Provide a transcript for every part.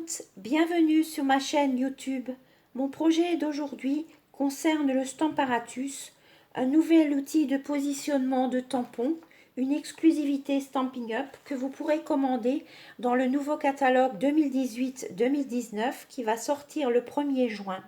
toutes, bienvenue sur ma chaîne YouTube. Mon projet d'aujourd'hui concerne le Stamparatus, un nouvel outil de positionnement de tampons, une exclusivité Stampin' Up que vous pourrez commander dans le nouveau catalogue 2018-2019 qui va sortir le 1er juin.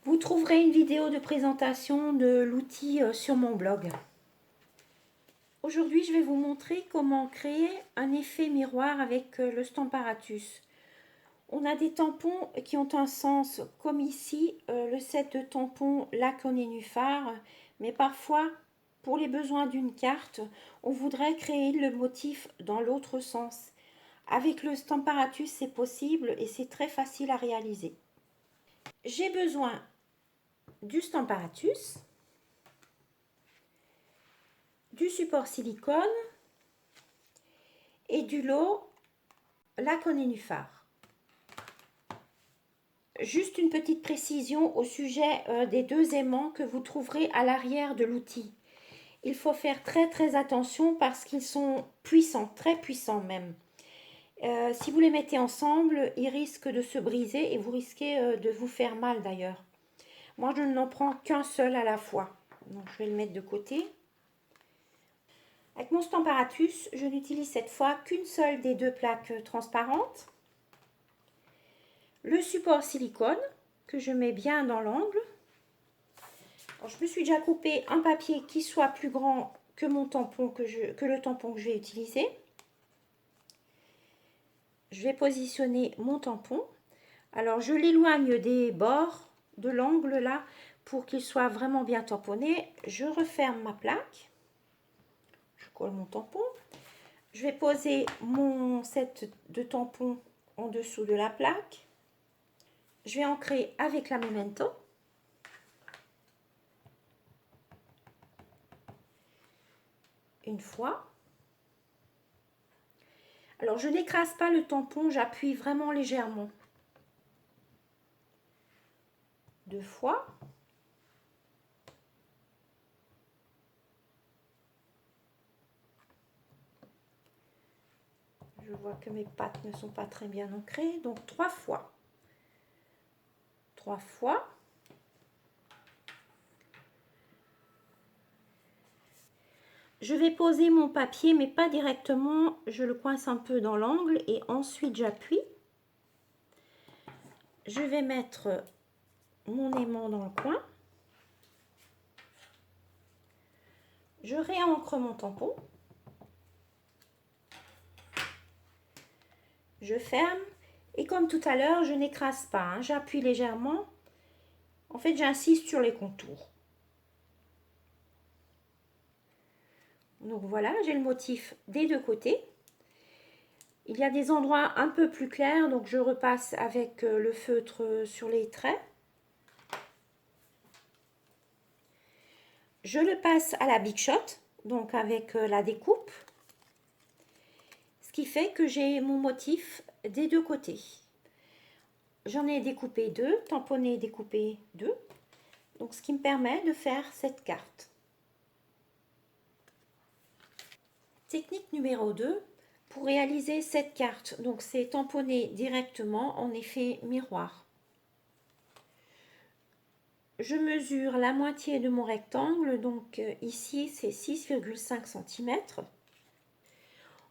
Vous trouverez une vidéo de présentation de l'outil sur mon blog. Aujourd'hui, je vais vous montrer comment créer un effet miroir avec le Stamparatus. On a des tampons qui ont un sens comme ici, le set de tampons Lac au nénuphar, mais parfois, pour les besoins d'une carte, on voudrait créer le motif dans l'autre sens. Avec le Stamparatus, c'est possible et c'est très facile à réaliser. J'ai besoin du Stamparatus, du support silicone et du lot Lac au nénuphar. Juste une petite précision au sujet des deux aimants que vous trouverez à l'arrière de l'outil. Il faut faire très attention parce qu'ils sont puissants, très puissants même. Si vous les mettez ensemble, ils risquent de se briser et vous risquez de vous faire mal d'ailleurs. Moi, je n'en prends qu'un seul à la fois. Donc, je vais le mettre de côté. Avec mon Stamparatus, je n'utilise cette fois qu'une seule des deux plaques transparentes. Le support silicone que je mets bien dans l'angle. Je me suis déjà coupé un papier qui soit plus grand que mon tampon que le tampon que je vais utiliser. Je vais positionner mon tampon. Alors je l'éloigne des bords de l'angle là pour qu'il soit vraiment bien tamponné. Je referme ma plaque. Je colle mon tampon. Je vais poser mon set de tampons en dessous de la plaque. Je vais ancrer avec la Memento. Une fois. Alors je n'écrase pas le tampon, j'appuie vraiment légèrement. Deux fois. Je vois que mes pattes ne sont pas très bien ancrées, donc 3 fois. 3 fois. Je vais poser mon papier, mais pas directement. Je le coince un peu dans l'angle et ensuite j'appuie. Je vais mettre mon aimant dans le coin. Je réancre mon tampon. Je ferme. Et comme tout à l'heure, je n'écrase pas, hein, j'appuie légèrement. En fait, j'insiste sur les contours. Donc voilà, j'ai le motif des deux côtés. Il y a des endroits un peu plus clairs, donc je repasse avec le feutre sur les traits. Je le passe à la Big Shot, donc avec la découpe. Ce qui fait que j'ai mon motif des deux côtés. J'en ai découpé deux, tamponné, découpé deux. Donc ce qui me permet de faire cette carte. Technique numéro 2, pour réaliser cette carte, donc c'est tamponner directement en effet miroir. Je mesure la moitié de mon rectangle, donc ici c'est 6,5 cm.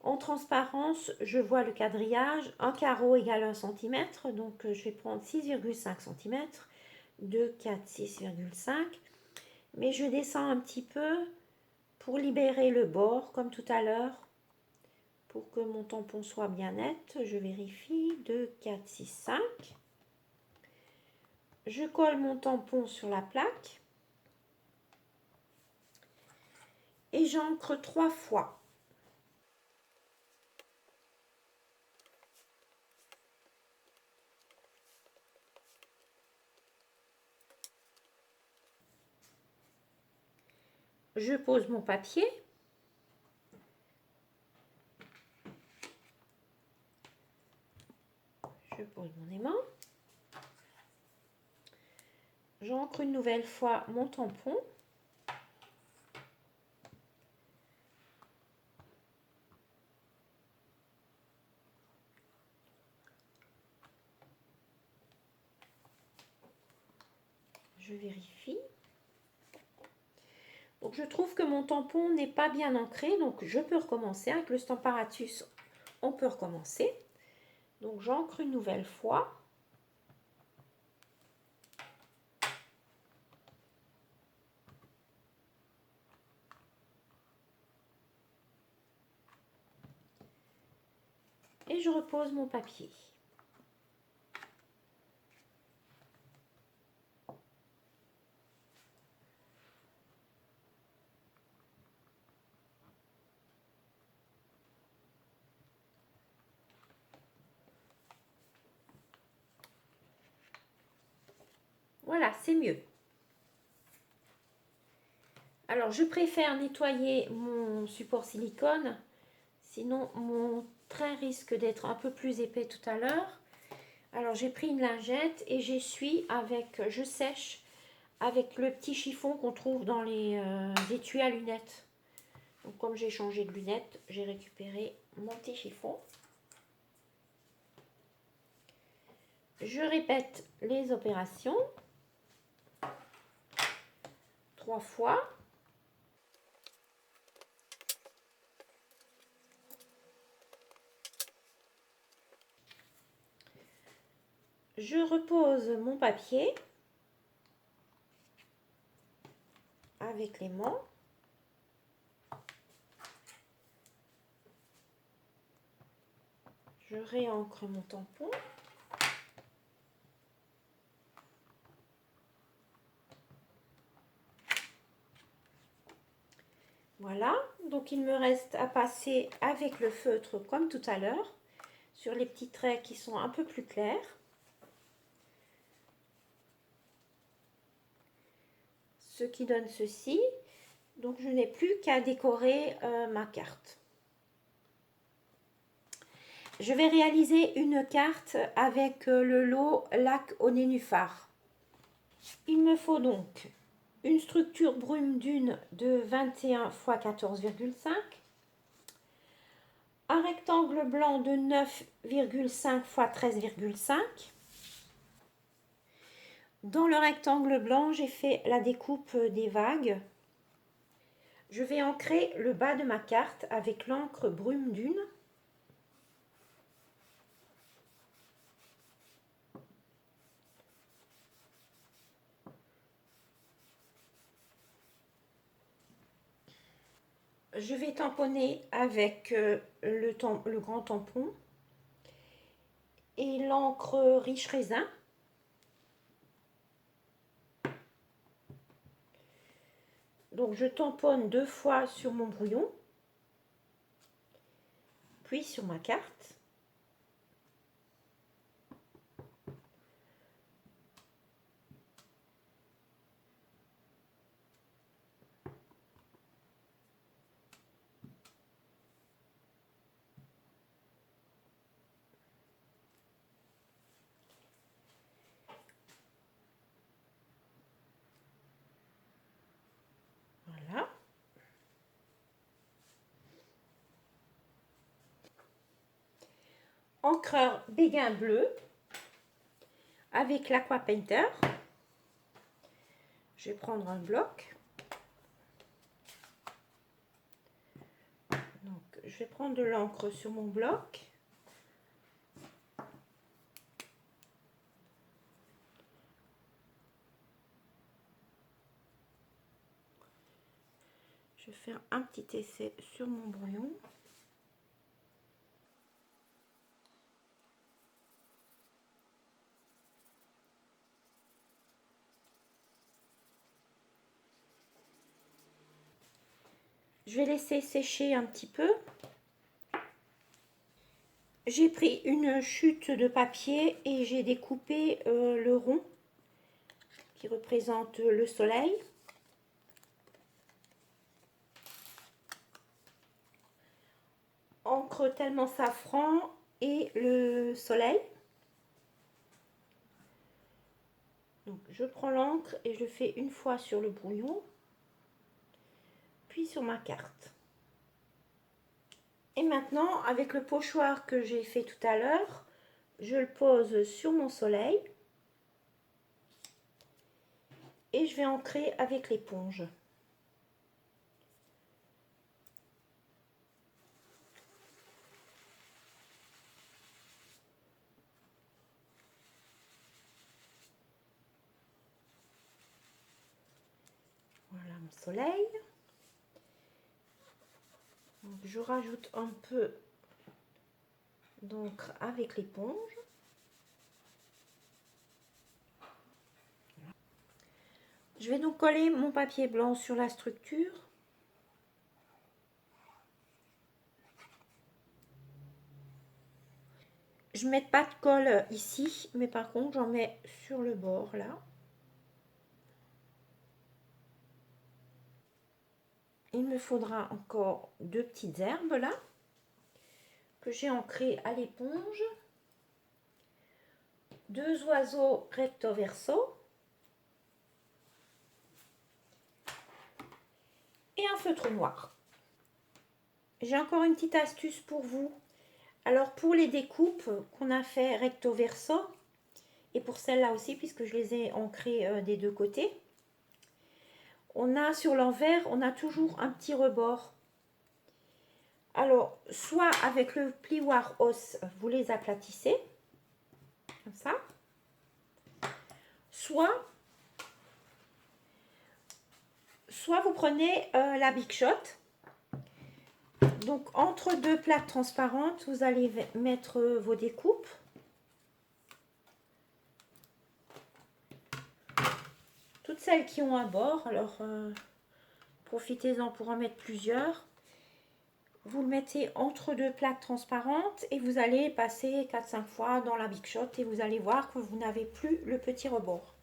En transparence, je vois le quadrillage, un carreau égale 1 cm, donc je vais prendre 6,5 cm, 2, 4, 6,5, mais je descends un petit peu pour libérer le bord, comme tout à l'heure, pour que mon tampon soit bien net. Je vérifie, 2, 4, 6, 5. Je colle mon tampon sur la plaque et j'ancre 3 fois. Je pose mon papier. Je pose mon aimant. J'ancre une nouvelle fois mon tampon. je vérifie. Donc je trouve que mon tampon n'est pas bien ancré, donc je peux recommencer. Avec le Stamparatus, on peut recommencer. Donc j'ancre une nouvelle fois. Et je repose mon papier. Voilà, c'est mieux. Alors, je préfère nettoyer mon support silicone, sinon mon trait risque d'être un peu plus épais tout à l'heure. Alors, j'ai pris une lingette et j'essuie avec, je sèche avec le petit chiffon qu'on trouve dans les étuis à lunettes. Donc, comme j'ai changé de lunettes, j'ai récupéré mon petit chiffon. Je répète les opérations 3 fois. Je repose mon papier avec l'aimant. Je réancre mon tampon. Voilà, donc il me reste à passer avec le feutre comme tout à l'heure sur les petits traits qui sont un peu plus clairs. Ce qui donne ceci. Donc je n'ai plus qu'à décorer ma carte. Je vais réaliser une carte avec le lot lac au nénuphar. Il me faut donc une structure brume dune de 21 x 14,5, un rectangle blanc de 9,5 x 13,5. Dans le rectangle blanc, j'ai fait la découpe des vagues. Je vais ancrer le bas de ma carte avec l'encre brume dune. Je vais tamponner avec le grand tampon et l'encre riche raisin. Donc je tamponne 2 fois sur mon brouillon, puis sur ma carte. Voilà. Encreur béguin bleu avec l'Aqua Painter. Je vais prendre un bloc. Donc, je vais prendre de l'encre sur mon bloc. Je vais faire un petit essai sur mon brouillon. Je vais laisser sécher un petit peu. J'ai pris une chute de papier et j'ai découpé le rond qui représente le soleil. Encre tellement safran et le soleil. Donc je prends l'encre et je fais une fois sur le brouillon, puis sur ma carte. Et maintenant, avec le pochoir que j'ai fait tout à l'heure, je le pose sur mon soleil. et je vais ancrer avec l'éponge. Voilà mon soleil. Donc, je rajoute un peu d'encre avec l'éponge. Je vais donc coller mon papier blanc sur la structure. Je ne mets pas de colle ici, mais par contre j'en mets sur le bord là. Il me faudra encore 2 petites herbes là, que j'ai ancrées à l'éponge. 2 oiseaux recto verso. Et un feutre noir. J'ai encore une petite astuce pour vous. Alors pour les découpes qu'on a fait recto verso, et pour celles-là aussi puisque je les ai ancrées des 2 côtés, on a sur l'envers, on a toujours un petit rebord. Alors soit avec le plioir os, vous les aplatissez, comme ça, soit vous prenez la Big Shot. Donc entre 2 plaques transparentes, vous allez mettre vos découpes. Toutes celles qui ont un bord, alors profitez-en pour en mettre plusieurs. Vous le mettez entre 2 plaques transparentes et vous allez passer 4-5 fois dans la Big Shot et vous allez voir que vous n'avez plus le petit rebord.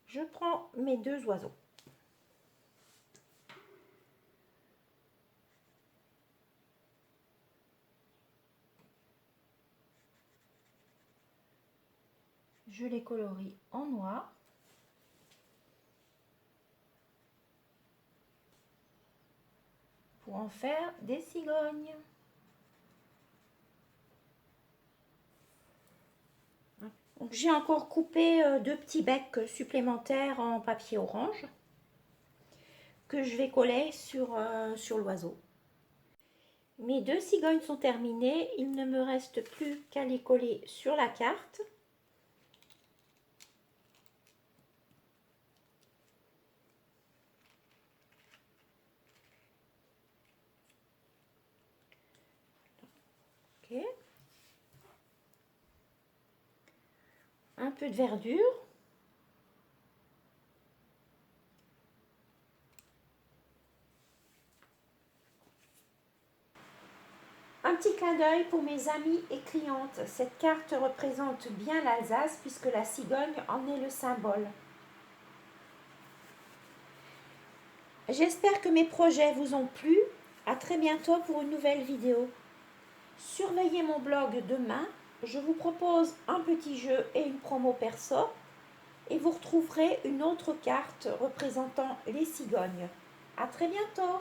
Je prends mes 2 oiseaux. Je les colorie en noir. Pour en faire des cigognes. J'ai encore coupé 2 petits becs supplémentaires en papier orange que je vais coller sur l'oiseau. Mes 2 cigognes sont terminées, il ne me reste plus qu'à les coller sur la carte. Okay. Un peu de verdure. Un petit clin d'œil pour mes amis et clientes. Cette carte représente bien l'Alsace puisque la cigogne en est le symbole. J'espère que mes projets vous ont plu. À très bientôt pour une nouvelle vidéo. Surveillez mon blog demain. Je vous propose un petit jeu et une promo perso. Et vous retrouverez une autre carte représentant les cigognes. À très bientôt.